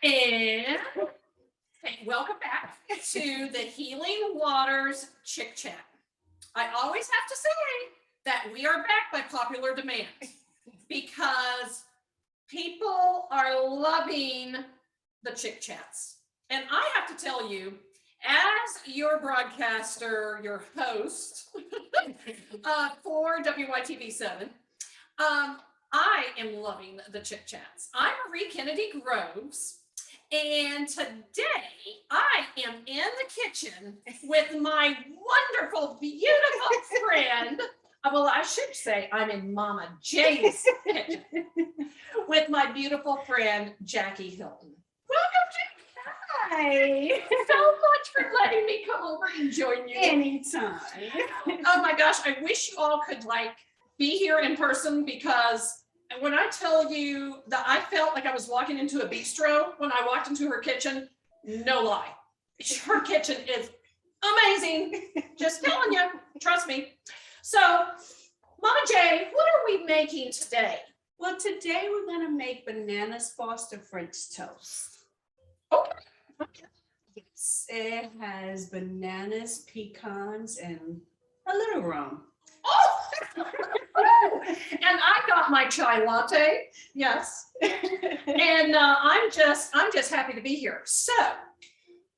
And welcome back to the Healing Waters Chick Chat. I always have to say that we are back by popular demand because people are loving the Chick Chats. And I have to tell you, as your broadcaster, your host for WYTV7, I am loving the Chick Chats. I'm Marie Kennedy Groves. And today I am in the kitchen with my wonderful, beautiful friend. Well, I should say I'm in Momma J's kitchen with my beautiful friend, Jackie Hilton. Welcome, Jackie. Hi. So much for letting me come over and join you. Anytime. Oh my gosh, I wish you all could be here in person because when I tell you that I felt like I was walking into a bistro when I walked into her kitchen, no lie. Her kitchen is amazing. Just telling you, trust me. So, Momma J, what are we making today? Well, today we're going to make bananas Foster French toast. Okay. Yes, it has bananas, pecans, and a little rum. Oh! And I got my chai latte. Yes. And I'm just happy to be here. So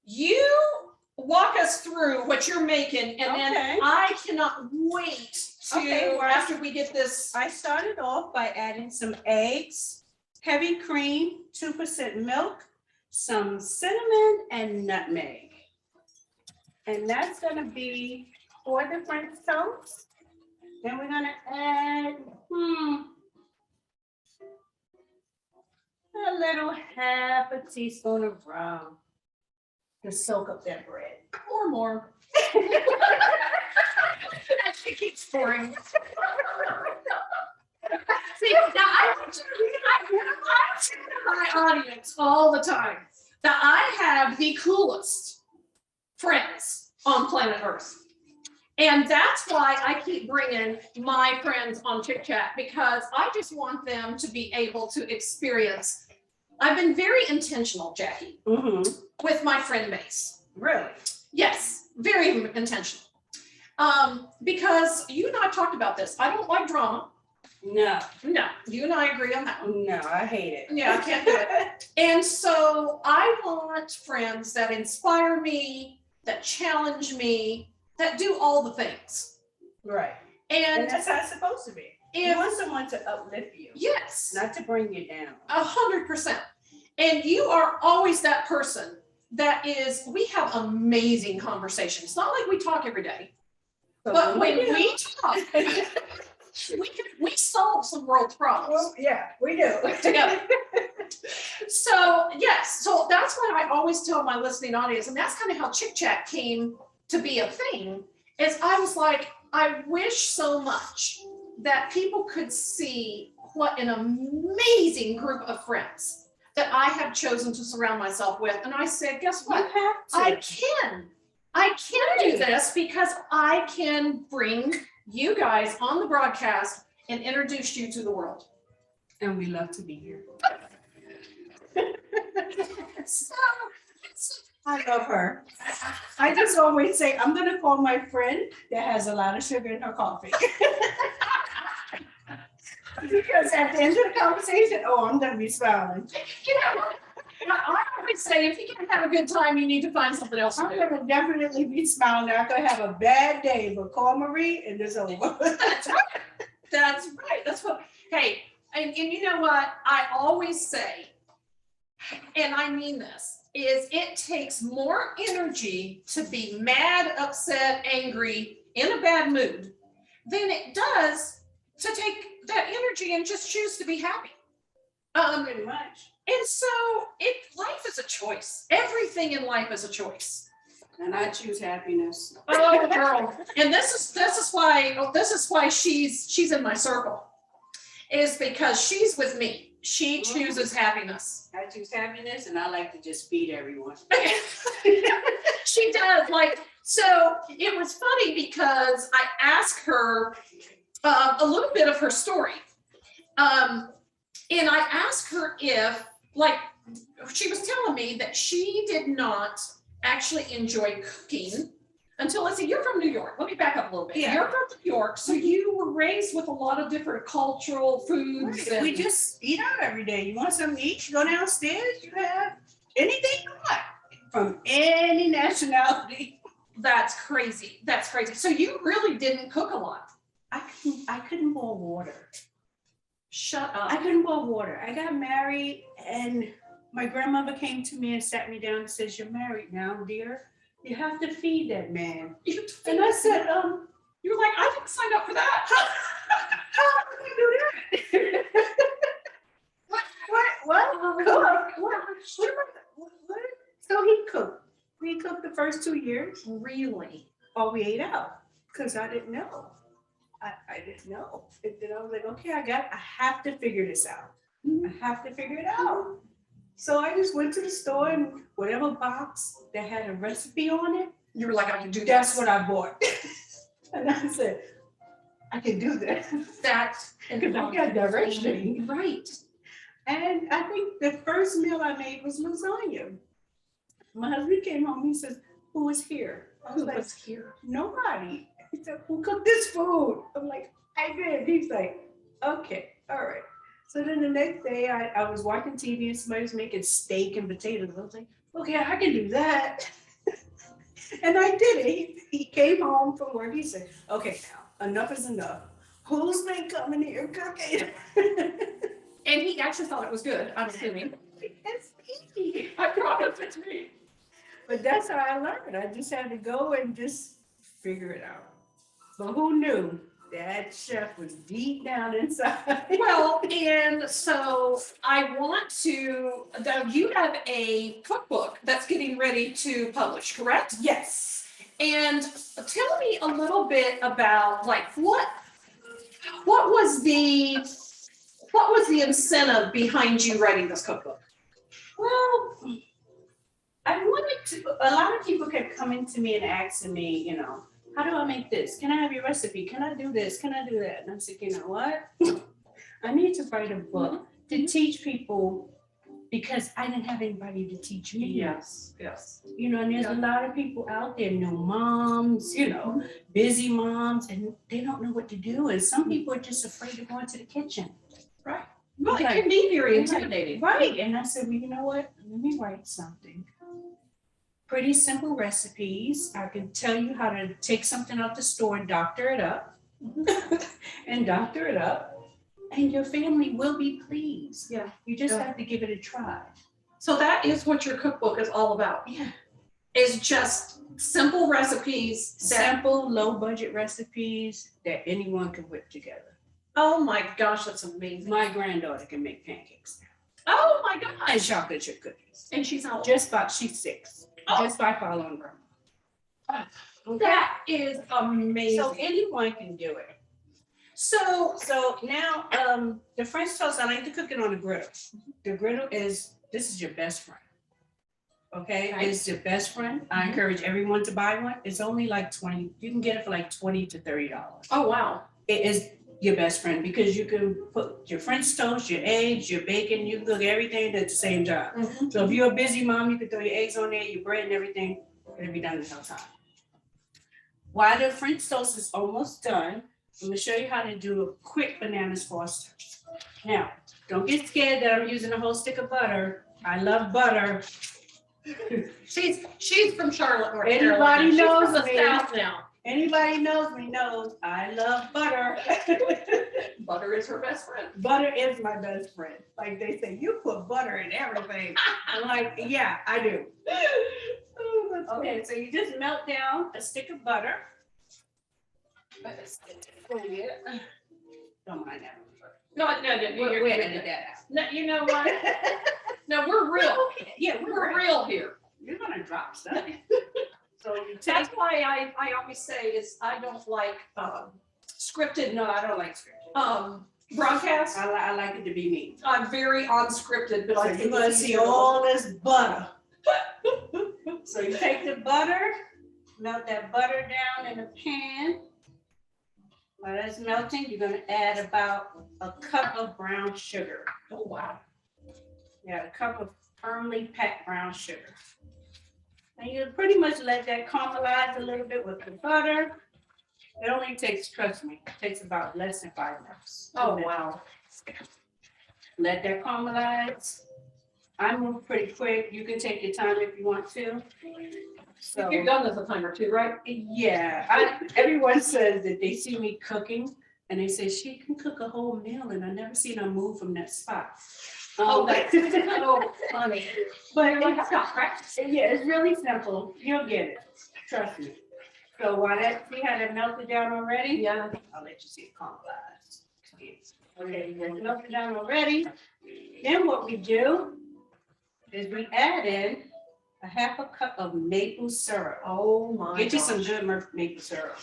you walk us through what you're making, and then I cannot wait to after we get this. I started off by adding some eggs, heavy cream, 2% milk, some cinnamon, and nutmeg. And that's going to be for the French toast. Then we're going to add a little half a teaspoon of rum to soak up that bread. Or more. She keeps pouring. See, now I tell my audience all the time that I have the coolest friends on planet Earth. And that's why I keep bringing my friends on Chick Chat, because I just want them to be able to experience. I've been very intentional, Jackie, with my friend base. Really? Yes, very intentional. Because you and I talked about this. I don't like drama. No, you and I agree on that one. No, I hate it. Yeah, I can't do it. And so I want friends that inspire me, that challenge me, that do all the things. Right. And that's how it's supposed to be. You want someone to uplift you. Yes. Not to bring you down. 100%. And you are always that person that we have amazing conversations. It's not like we talk every day, but when we talk, we solve some world problems. Well, yeah, we do. Together. So yes, so that's what I always tell my listening audience, and that's kind of how Chick Chat came to be a thing. Is I was like, I wish so much that people could see what an amazing group of friends that I have chosen to surround myself with. And I said, guess what? You have to. I can do this because I can bring you guys on the broadcast and introduce you to the world. And we love to be here. So, I love her. I just always say, I'm going to call my friend that has a lot of sugar in her coffee. Because at the end of the conversation, I'm going to be smiling. You know, I always say, if you can't have a good time, you need to find something else to do. I'm going to definitely be smiling. I could have a bad day, but call Marie and it's over. That's right. That's right. That's what, hey, and you know what? I always say, and I mean this, is it takes more energy to be mad, upset, angry, in a bad mood than it does to take that energy and just choose to be happy. Pretty much. And so life is a choice. Everything in life is a choice. And I choose happiness. Oh, girl. And this is why she's in my circle, is because she's with me. She chooses happiness. I choose happiness, and I like to just feed everyone. She does. So it was funny because I asked her a little bit of her story. And I asked her if, she was telling me that she did not actually enjoy cooking until, let's see, you're from New York. Let me back up a little bit. Yeah. You're from New York, so you were raised with a lot of different cultural foods. Right. We just eat out every day. You want something to eat, you go downstairs, you have anything you want from any nationality. That's crazy. That's crazy. So you really didn't cook a lot. I couldn't boil water. Shut I up. couldn't boil water. I got married and my grandmother came to me and sat me down and says, "You're married now, dear. You have to feed that man." And I said, You're like, I didn't sign up for that. how can you do that? What? What? So he cooked. We cooked the first 2 years. Really? Or we ate out because I didn't know. I didn't know. And then I was like, okay, I have to figure this out. I have to figure it out. So I just went to the store and whatever box that had a recipe on it, You were like, I can do that's that. what I bought. And I said, I can do that. That's Because I got direction. Right. And I think the first meal I made was lasagna. My husband came home, he says, "Who was here?" I was Who like, was here? "Nobody." He said, "Who cooked this food?" I'm like, "I did." He's like, "Okay, all right." So then the next day I was watching TV and somebody was making steak and potatoes. I was like, okay, I can do that. And I did it. He came home from work. He said, "Okay, now enough is enough. Who's been coming here cooking?" And he actually thought it was good, I'm assuming. It's me. I promise it's me. But that's how I learned. I just had to go and just figure it out. But who knew that chef was deep down inside? Well, and so I want to, you have a cookbook that's getting ready to publish, correct? Yes. And tell me a little bit about like what was the incentive behind you writing this cookbook? Well, I wanted to, a lot of people kept coming to me and asking me, how do I make this? Can I have your recipe? Can I do this? Can I do that? And I'm like, you know what? I need to write a book to teach people because I didn't have anybody to teach me. Yes. And there's a lot of people out there, new moms, busy moms, and they don't know what to do. And some people are just afraid to go into the kitchen. Right. Well, it can be very Like, intimidating. Right. And I said, well, you know what? Let me write something. Pretty simple recipes. I can tell you how to take something out the store and doctor it up. And doctor it up. And your family will be pleased. Yeah. You just have to give it a try. So that is what your cookbook is all about. Yeah. It's just simple recipes. Simple, low budget recipes that anyone can whip together. Oh my gosh, that's amazing. My granddaughter can make pancakes now. Oh my And gosh. chocolate chip cookies. And she's how old? She's 6. Oh. Just by following her. Okay. That is amazing. So anyone can do it. So So now, the French toast, I like to cook it on a griddle. The griddle this is your best friend. Okay, Okay. it's your best friend. I encourage everyone to buy one. It's only like 20, you can get it for like $20 to $30. oh wow. It is your best friend because you can put your French toast, your eggs, your bacon, you can cook everything at the same time. So if you're a busy mom, you can throw your eggs on there, your bread and everything, it'll be done in no time. While the French toast is almost done, I'm gonna show you how to do a quick banana foster. Now, don't get scared that I'm using a whole stick of butter. I love butter. She's from Charlotte, North Anybody Carolina. She's knows from the me. South now. Anybody knows me knows I love butter. Butter is her best friend. Butter is my best friend. Like they say, you put butter in everything. I'm like, yeah, I do. Okay, so you just melt down a stick of butter. Don't mind that. No, We're editing that out. No, you know what? No, we're real. Okay, yeah, We're real here. You're gonna drop stuff. So you That's take, why I always say is I don't like scripted no, I don't like scripted. broadcasts. I like it to be me. I'm very unscripted, but So I you're think gonna it's see easier to all this butter. So you take the butter, melt that butter down in a pan. While that's melting, you're gonna add about a cup of brown sugar. Oh wow. Yeah, a cup of firmly packed brown sugar. And you pretty much let that caramelize a little bit with the butter. It only takes, trust me, it takes about less than 5 minutes. Oh, wow. Let that caramelize. I move pretty quick. You can take your time if you want to. So, You're done with a time or two, right? yeah, everyone says that they see me cooking and they say, she can cook a whole meal and I never seen her move from that spot. Oh, that's so funny. But Like, it's, I've got practice. yeah, it's really simple. You'll get it. Trust me. So while that, see how that melted down already? Yeah. I'll let you see it caramelize. Okay, it's melted down already. Then what we do is we add in a half a cup of maple syrup. Oh, my Get you some gosh. good maple syrup.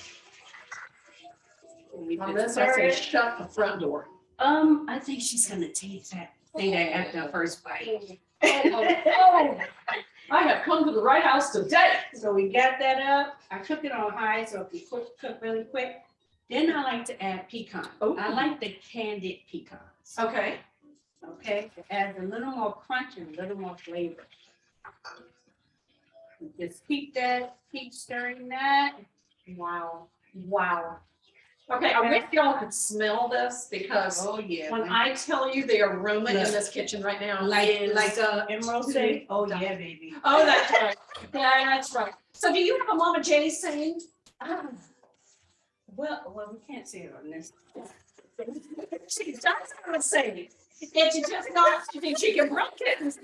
And we On just this, I say, stir it. shut the front door. I think she's gonna taste that. Say that after the first bite. Oh, I have come to the right house today. So we got that up. I cook it on high so it can cook really quick. Then I like to add pecan. Oh. I like the candied pecans. Okay. Okay, it adds a little more crunch and a little more flavor. Just keep stirring that. Wow. Wow. Okay, I wish y'all could smell this because Oh, yeah. when I tell you the aroma in Look. this kitchen right now Like is. Emerald say, oh, yeah, baby. Oh, that's right. Yeah, that's right. So do you have a Momma J saying? Well, we can't say it on this. She does have a saying. And she just got to think she can broke it. A friend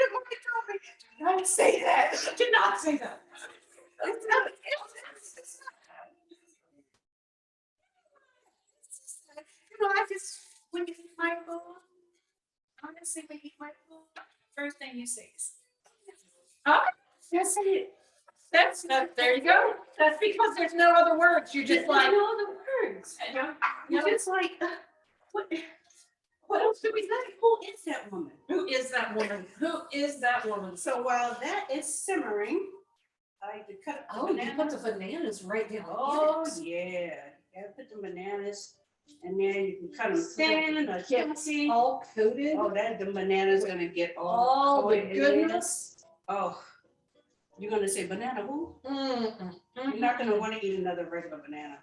of mine told me, do not say that. Do not say that. It's not. You know, I just, when you eat my food, honestly, when you eat my food, first thing you say is, Oh, that's it. there you go. That's because there's no other words. You just like. know the words. You're Yeah. just like, what else do we say? Who is that woman? Who is that woman? Who is that woman? So while that is simmering, I like to cut up the Oh, you put bananas. the bananas right down. Oh, yeah. Yeah, put the bananas, and then you can cut them thin or chunky. All coated. Oh, the banana's gonna get all. Oh, the coated. goodness. Oh, you're gonna say banana who? Mm-mm. You're not gonna wanna eat another regular banana.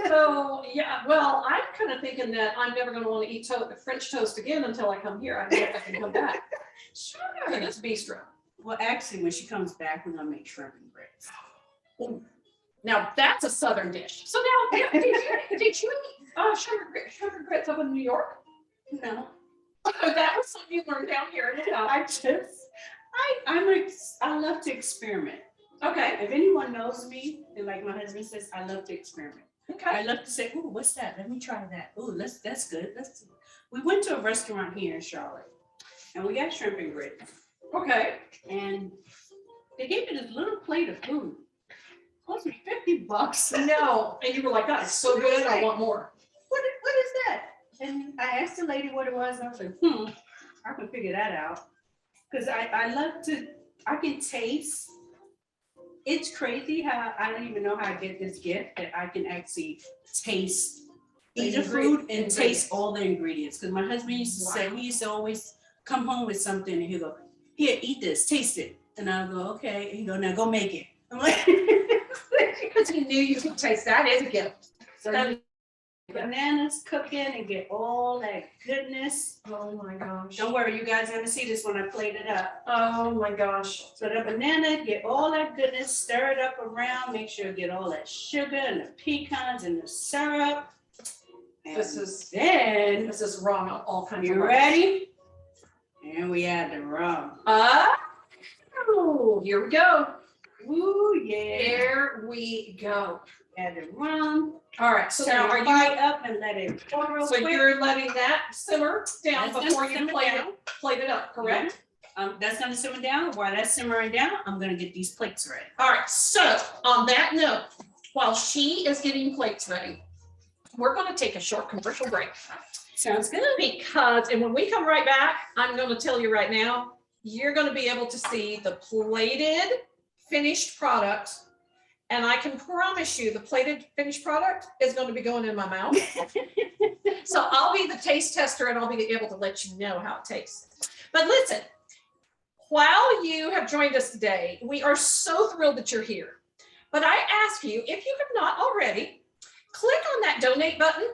So, yeah, well, I'm kind of thinking that I'm never gonna want to eat French toast again until I come here. I don't know if I can come back to Sure. this bistro. Well, actually, when she comes back, we're gonna make shrimp and grits. Ooh. Now, that's a Southern dish. So now, did you eat shrimp and grits up in New York? No, That was something you learned down here in the South. I love to experiment. Okay, If anyone knows me, and like my husband says, I love to experiment. okay. I love to say, "Ooh, what's that? Let me try that. Ooh, that's good. We went to a restaurant here in Charlotte, and we got shrimp and grits, Okay. and they gave me this little plate of food. It cost me $50. No, and you were like, that is so good, I want more. What is that? And I asked the lady what it was, and I was like, I can figure that out. Because I can taste. It's crazy how I don't even know how I get this gift that I can actually taste eat the food and taste all the ingredients. Because my husband used to say, he used to always come home with something and he'd go, here, eat this, taste it. And I'll go, okay. And he'd go, now go make it. I'm like, Because he knew you could taste that is a gift. So you- bananas cooking and get all that goodness. oh my gosh. Don't worry, you guys are gonna see this when I plate it up. Oh my gosh. So the banana, get all that goodness, stir it up around, make sure you get all that sugar and the pecans and the syrup. And This is then, wrong on all kinds of you levels. ready? And we add the rum. Oh, here we go. Ooh, yeah. Here we go. Add the rum. All right, so now are you, up and let it pour real so quick. you're letting that simmer down That's gonna before you simmer plate down. it up, correct? That's gonna simmer down. While that's simmering down, I'm gonna get these plates ready. All right, so on that note, while she is getting plates ready, we're gonna take a short commercial break. Sounds good. Because, and when we come right back, I'm gonna tell you right now, you're gonna be able to see the plated finished product And I can promise you the plated finished product is going to be going in my mouth. So I'll be the taste tester and I'll be able to let you know how it tastes. But listen, while you have joined us today, we are so thrilled that you're here. But I ask you, if you have not already, click on that donate button,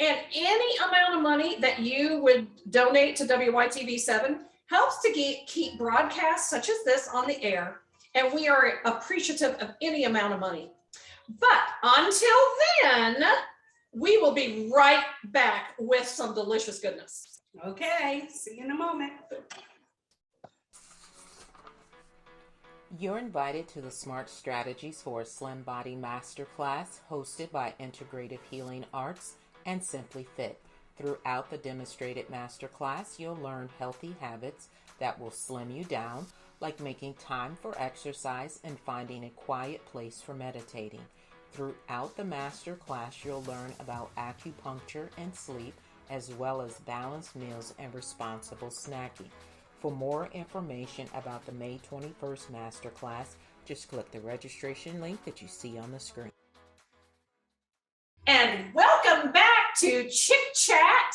and any amount of money that you would donate to WYTV7 helps to keep broadcasts such as this on the air. And we are appreciative of any amount of money. But until then, we will be right back with some delicious goodness. Okay, see you in a moment. You're invited to the Smart Strategies for a Slim Body Masterclass hosted by Integrative Healing Arts and Simply Fit. Throughout the demonstrated masterclass, you'll learn healthy habits that will slim you down, like making time for exercise and finding a quiet place for meditating. Throughout the masterclass, you'll learn about acupuncture and sleep, as well as balanced meals and responsible snacking. For more information about the May 21st masterclass, just click the registration link that you see on the screen. And welcome back to Chick Chat.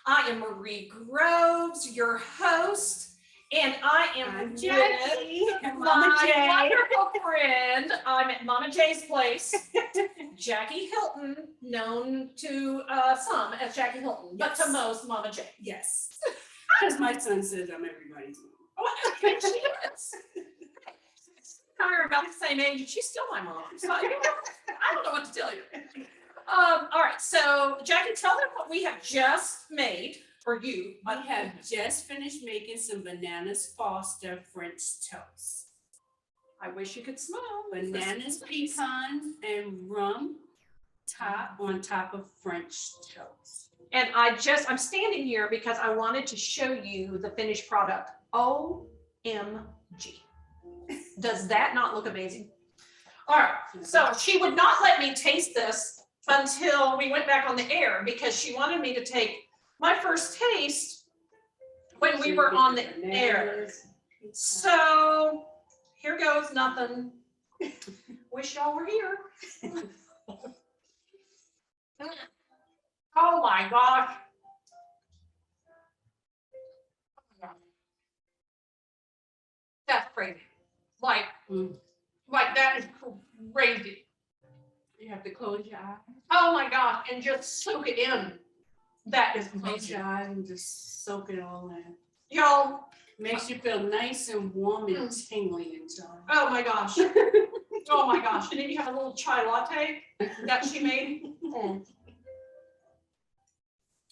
I am Marie Groves, your host, and I am Jackie, with Momma my J. wonderful friend. I'm at Momma J's place, Jackie Hilton, known to some as Jackie Hilton, but to Yes. most, Momma J. Yes. Because my son says I'm everybody's mom. Oh, she is. We're about the same age, and she's still my mom. So I don't know what to tell you. All right, so Jackie, tell them what we have just made for you. I have just finished making some bananas Foster French toast. I wish you could smell. Bananas, pecans, and rum on top of French toast. And I'm standing here because I wanted to show you the finished product. OMG. Does that not look amazing? All right, so she would not let me taste this until we went back on the air because she wanted me to take my first taste when we were on the air. So here goes nothing. Wish y'all were here. Oh my gosh. That's crazy. Like that is crazy. You have to close your eyes. Oh my gosh, and just soak it in. That is Close amazing. your eyes and just soak it all in. Y'all, Makes you feel nice and warm and tingly inside. oh my gosh. Oh my gosh. And then you have a little chai latte that she made.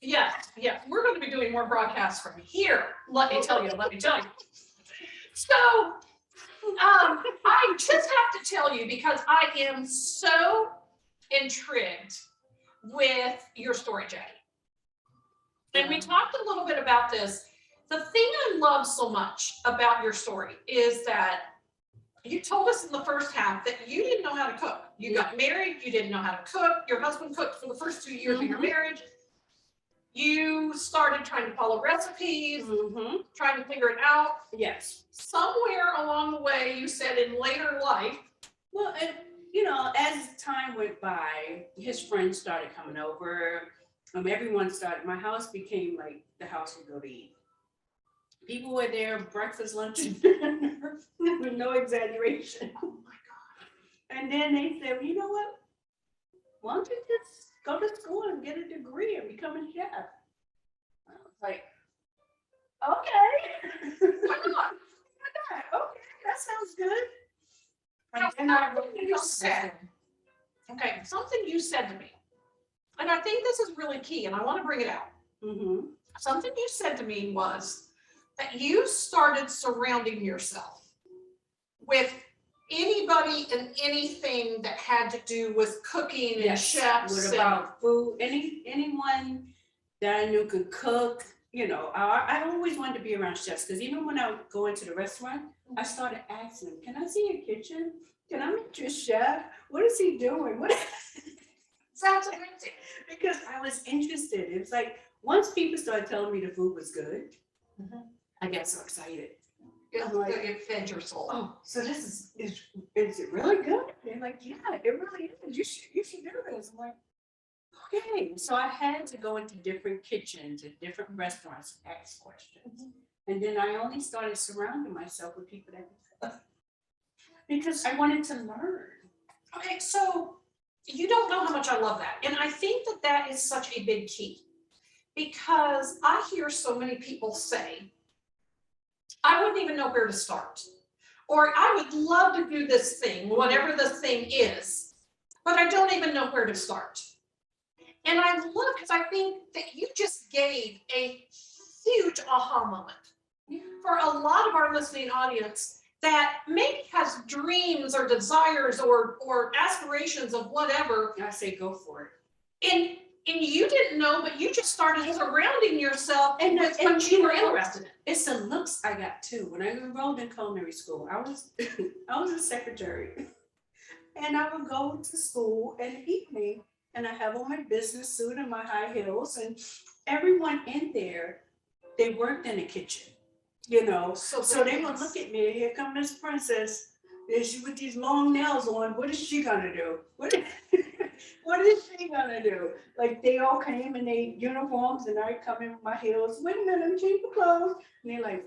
Yes, yes. We're going to be doing more broadcasts from here. Let me tell you. So, I just have to tell you because I am so intrigued with your story, Jackie. And we talked a little bit about this. The thing I love so much about your story is that you told us in the first half that you didn't know how to cook. You got married, you didn't know how to cook. Your husband cooked for the first 2 years of your marriage. You started trying to follow recipes, trying to figure it out. Yes. Somewhere along the way, you said in later life. Well, and you know, as time went by, his friends started coming over. Everyone started. My house became like the house we go to eat. People were there, breakfast, lunch, and dinner, with no exaggeration. Oh my God. And then they said, well, you know what? Why don't you just go to school and get a degree and become a chef? I was like, okay. Why not? Okay, that sounds good. Now, And I something you said. Okay, something you said to me. And I think this is really key, and I want to bring it out. Something you said to me was that you started surrounding yourself with anybody and anything that had to do with cooking and chefs. What about food? Anyone that I knew could cook. You know, I always wanted to be around chefs because even when I would go into the restaurant, I started asking them, can I see your kitchen? Can I meet your chef? What is he doing? What? Sounds amazing. Because I was interested. It was like once people started telling me the food was good, I got so excited. It, I'm like, it fed your soul. oh, so this is it really good? They're like, yeah, it really is. You should do this. I'm like, okay. So I had to go into different kitchens and different restaurants, ask questions. And then I only started surrounding myself with people that because I wanted to learn. Okay, so you don't know how much I love that. And I think that that is such a big key because I hear so many people say, I wouldn't even know where to start. Or I would love to do this thing, whatever the thing is, but I don't even know where to start. And I love because I think that you just gave a huge aha moment for a lot of our listening audience that maybe has dreams or desires or aspirations of whatever. I say, go for it. And you didn't know, but you just started surrounding yourself with what you were interested in. It's the looks I got too. When I enrolled in culinary school, I was a secretary. And I would go to school in the evening and I have on my business suit and my high heels, and everyone in there, they worked in the kitchen, you know. So they would look at me, here come Miss Princess, is she with these long nails on, what is she gonna do? What is she gonna do? Like they all came in their uniforms and I come in with my heels, wait a minute, let me change the clothes. And they're like,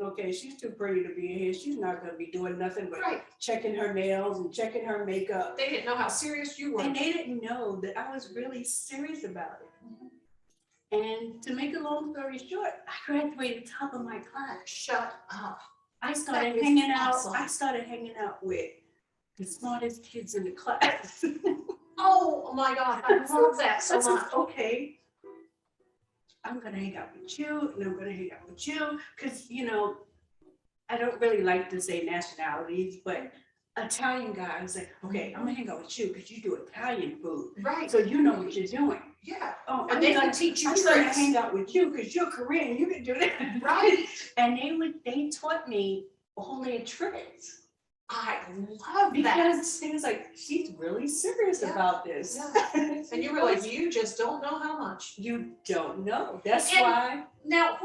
okay, she's too pretty to be in here. She's not gonna be doing nothing but checking her nails and checking her makeup. They didn't know how serious you were. And they didn't know that I was really serious about it. And to make a long story short, I graduated top of my class. Shut up. I started hanging out with the smartest kids in the class. Oh my God, I love that so much. Okay, I'm gonna hang out with you, and I'm gonna hang out with you, because you know, I don't really like to say nationalities, but Italian guy was like, okay, I'm gonna hang out with you because you do Italian food, Right. So you know what you're doing. Yeah. Oh, And they can teach you I'm gonna tricks. hang out with you because you're Korean, you can do that. Right. And they taught me all their tricks. I love that. Because it was like, she's really serious about this. Yeah. And you were like, you just don't know how much. You don't know. That's And why. Now,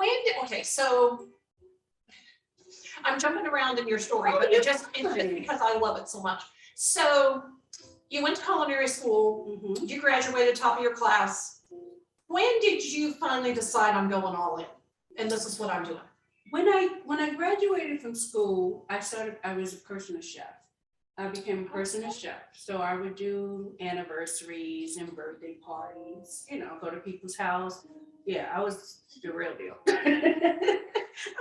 okay, so I'm jumping around in your story, but it's just because I love it so much. So you went to culinary school, you graduated top of your class. When did you finally decide I'm going all in? And this is what I'm doing. When I graduated from school, I was a personal chef. I became a personal chef. So I would do anniversaries and birthday parties, you know, go to people's house. Yeah, I was the real deal. I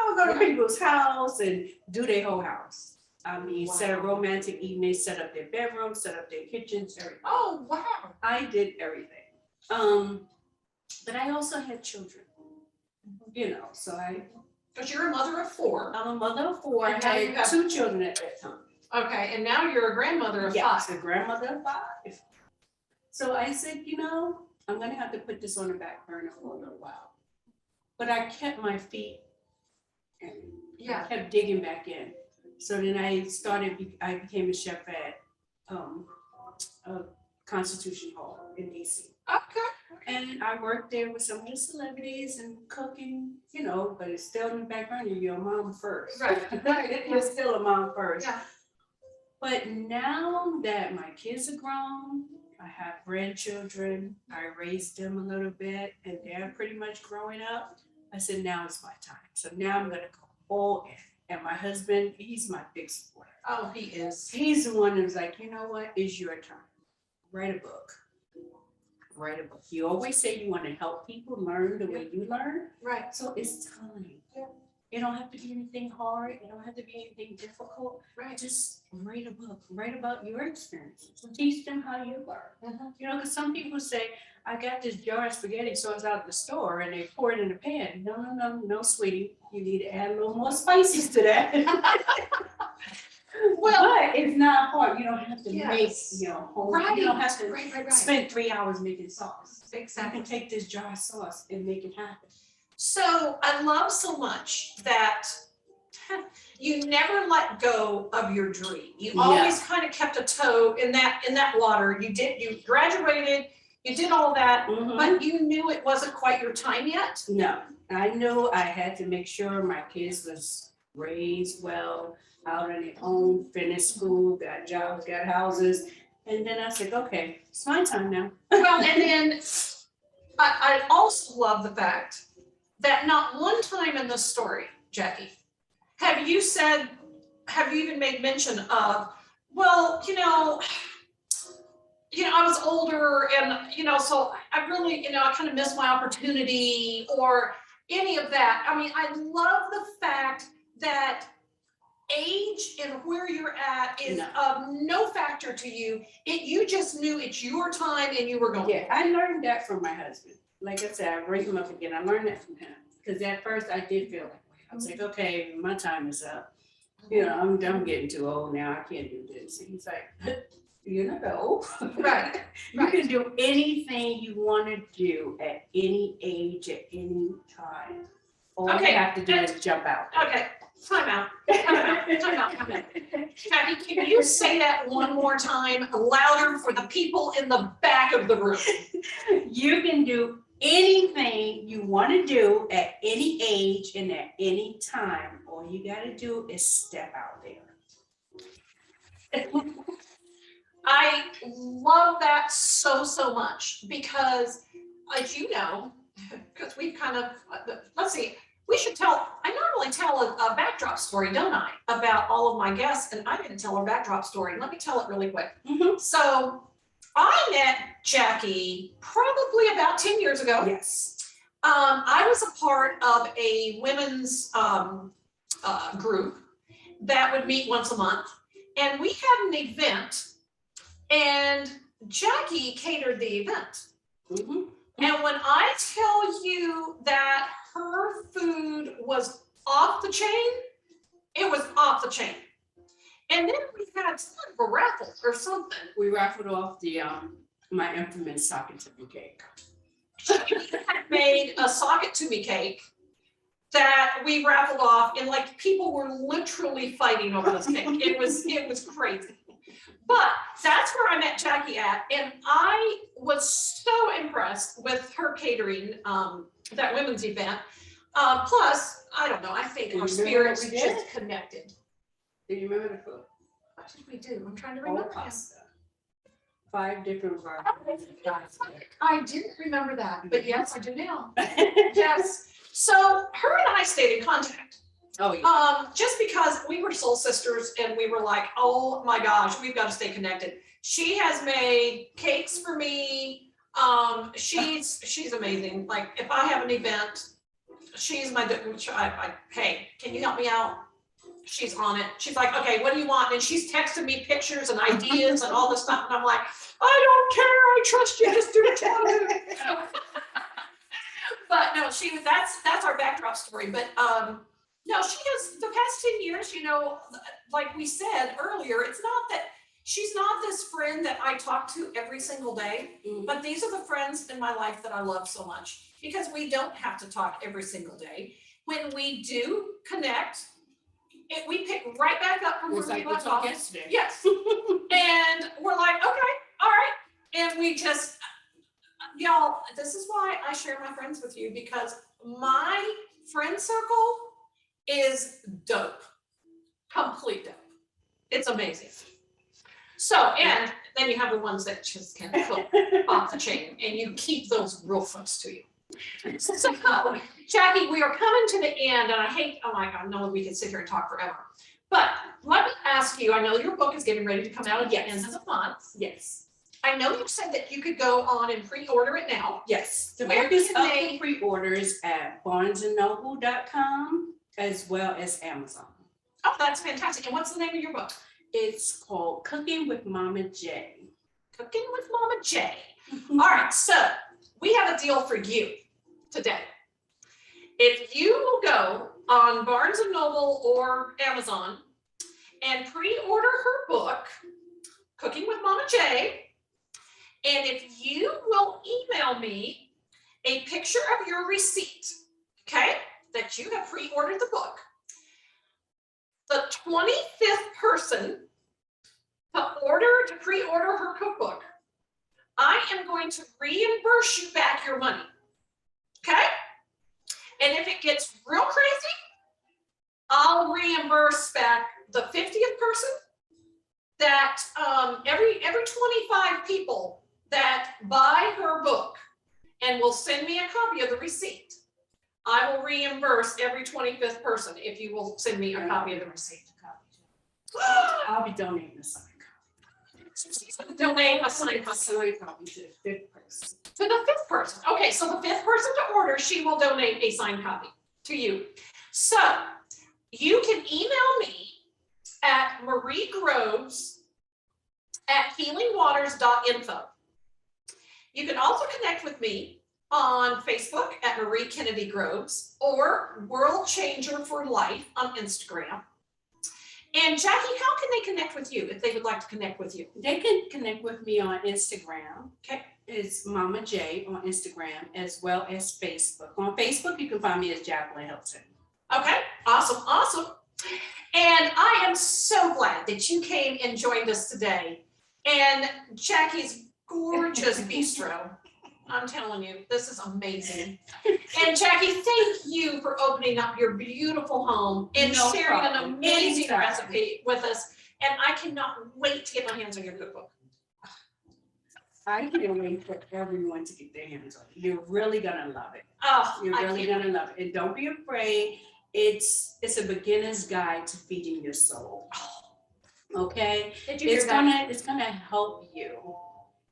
would go to people's house and do their whole house. I mean, set a romantic evening, set up their bedroom, set up their kitchens, everything. Oh, wow. I did everything. But I also had children, you know, so Because you're a mother of 4. I'm a mother of 4. And I now you had have 2 children at that time. Okay, and now you're a grandmother of 5. Yes, a grandmother of 5. So I said, you know, I'm gonna have to put this on the back burner for a little while. But I kept my feet and I kept digging back in. So then I became a chef at Constitution Hall in DC. Okay. And I worked there with some of the celebrities and cooking, you know, but it's still in the back burner. You're a mom first. Right. You're still a mom first. Yeah. But now that my kids are grown, I have grandchildren, I raised them a little bit, and they're pretty much growing up. I said, now is my time. So now I'm gonna go all in. And my husband, he's my big supporter. Oh, he is. He's the one who's like, you know what, it's your turn. Write a book. Write a book. You always say you want to help people learn the way you learn. Right. So it's time. Yeah. It don't have to be anything hard. It don't have to be anything difficult. Right. Just write a book. Write about your experiences. Teach them how you learn. You know, because some people say, I got this jar of spaghetti sauce out of the store and they pour it in the pan. No, sweetie. You need to add a little more spices to that. Well, but it's not hard. You don't have to make, you know, home. Right. You don't have to Right. spend 3 hours making sauce. Exactly. You can take this jar of sauce and make it happen. So I love so much that you never let go of your dream. You always kind of kept a toe in that water. You graduated, you did all that, but you knew it wasn't quite your time yet. No, I knew I had to make sure my kids was raised well, out on their own, finished school, got jobs, got houses. And then I said, okay, it's my time now. Well, and then I also love the fact that not one time in this story, Jackie, have you even made mention of, well, I was older and, so I really, I kind of missed my opportunity or any of that. I mean, I love the fact that age and where you're at is of no factor to you. You just knew it's your time and you were going. Yeah, I learned that from my husband. Like I said, I bring him up again. I learned that from him. Because at first I did feel like, I was like, okay, my time is up. I'm getting too old now. I can't do this. And he's like, you're not old. Right. You can do anything you want to do at any age, at any time. All you have to do is jump out. Okay, time out. Jackie, can you say that one more time louder for the people in the back of the room? You can do anything you want to do at any age and at any time. All you got to do is step out there. I love that so much because, as you know, because we kind of, let's see, I normally tell a backdrop story, don't I, about all of my guests, and I didn't tell a backdrop story. Let me tell it really quick. Mm-hmm. So I met Jackie probably about 10 years ago. Yes. I was a part of a women's group that would meet once a month, and we had an event. And Jackie catered the event. Mm-hmm. And when I tell you that her food was off the chain, it was off the chain. And then we had some kind of a raffle or something. We raffled off the my infamous socket to me cake. She had made a socket to me cake that we raffled off, and like people were literally fighting over this cake. It was crazy. But that's where I met Jackie at, and I was so impressed with her catering that women's event. Plus, I don't know, I think our spirits just connected. Do you remember the food? What did we do? I'm trying to remember. Pasta. 5 different varieties. I didn't remember that, but yes, I do now. Yes. So her and I stayed in contact. Oh, yeah. Just because we were soul sisters and we were like, oh my gosh, we've got to stay connected. She has made cakes for me. She's amazing. Like if I have an event, she's my, hey, can you help me out? She's on it. She's like, okay, what do you want? And she's texting me pictures and ideas and all this stuff. And I'm like, I don't care. I trust you. Just do what you want to do. But no, that's our backdrop story. But no, she has the past 10 years, like we said earlier, it's not that she's not this friend that I talk to every single day, but these are the friends in my life that I love so much because we don't have to talk every single day. When we do connect, we pick right back up from where we left off yesterday. Yes. And we're like, okay, all right. And we just, y'all, this is why I share my friends with you because my friend circle is dope. Complete dope. It's amazing. So, and then you have the ones that just can't cook off the chain and you keep those real close to you. So, Jackie, we are coming to the end and I know we could sit here and talk forever, but let me ask you, I know your book is getting ready to come out at the end of the month. Yes. I know you said that you could go on and pre-order it now. Yes. The Where book is can up they- for pre-orders at barnesandnoble.com as well as Amazon. Oh, that's fantastic. And what's the name of your book? It's called Cooking with Momma J. Cooking with Momma J. All right, so we have a deal for you today. If you will go on Barnes & Noble or Amazon and pre-order her book, Cooking with Momma J, and if you will email me a picture of your receipt, okay, that you have pre-ordered the book, the 25th person to pre-order her cookbook, I am going to reimburse you back your money, okay? And if it gets real crazy, I'll reimburse back the 50th person that every 25 people that buy her book and will send me a copy of the receipt, I will reimburse every 25th person if you will send me a copy of the receipt. I'll be donating a signed copy. Donate a signed copy Signed copy to the 5th person. to the 5th person. Okay, so the 5th person to order, she will donate a signed copy to you. So you can email me at mariegroves@healingwaters.info. You can also connect with me on Facebook at Marie Kennedy Groves or World Changer for Life on Instagram. And Jackie, how can they connect with you if they would like to connect with you? They can connect with me on Instagram. Okay. It's Momma J on Instagram as well as Facebook. On Facebook, you can find me as Jacqueline Hilton. Okay, awesome, awesome. And I am so glad that you came and joined us today. And Jackie's gorgeous bistro. I'm telling you, this is amazing. And Jackie, thank you for opening up your beautiful home and No sharing problem. an amazing Anytime. recipe with us. And I cannot wait to get my hands on your cookbook. I can't wait for everyone to get their hands on it. You're really gonna love it. Oh, You're I really can't. gonna love it. And don't be afraid. It's a beginner's guide to feeding your soul. Okay? Did you hear It's that? gonna help you.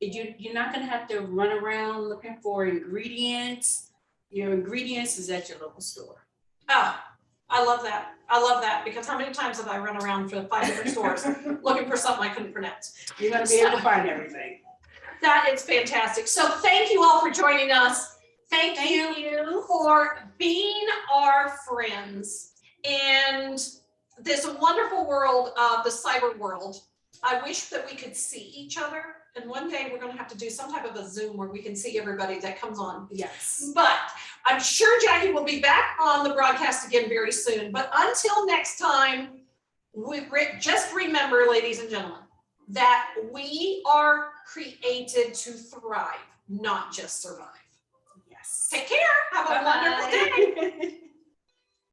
You're not gonna have to run around looking for ingredients. Your ingredients is at your local store. Oh, I love that. I love that because how many times have I run around for 5 different stores looking for something I couldn't pronounce? You're gonna be able to find everything. That is fantastic. So thank you all for joining us. Thank you for being our friends in this wonderful world of the cyber world. I wish that we could see each other. And one day we're going to have to do some type of a Zoom where we can see everybody that comes on. Yes. But I'm sure Jackie will be back on the broadcast again very soon. But until next time, just remember, ladies and gentlemen, that we are created to thrive, not just survive. Yes. Take care. Have a wonderful day. Bye-bye.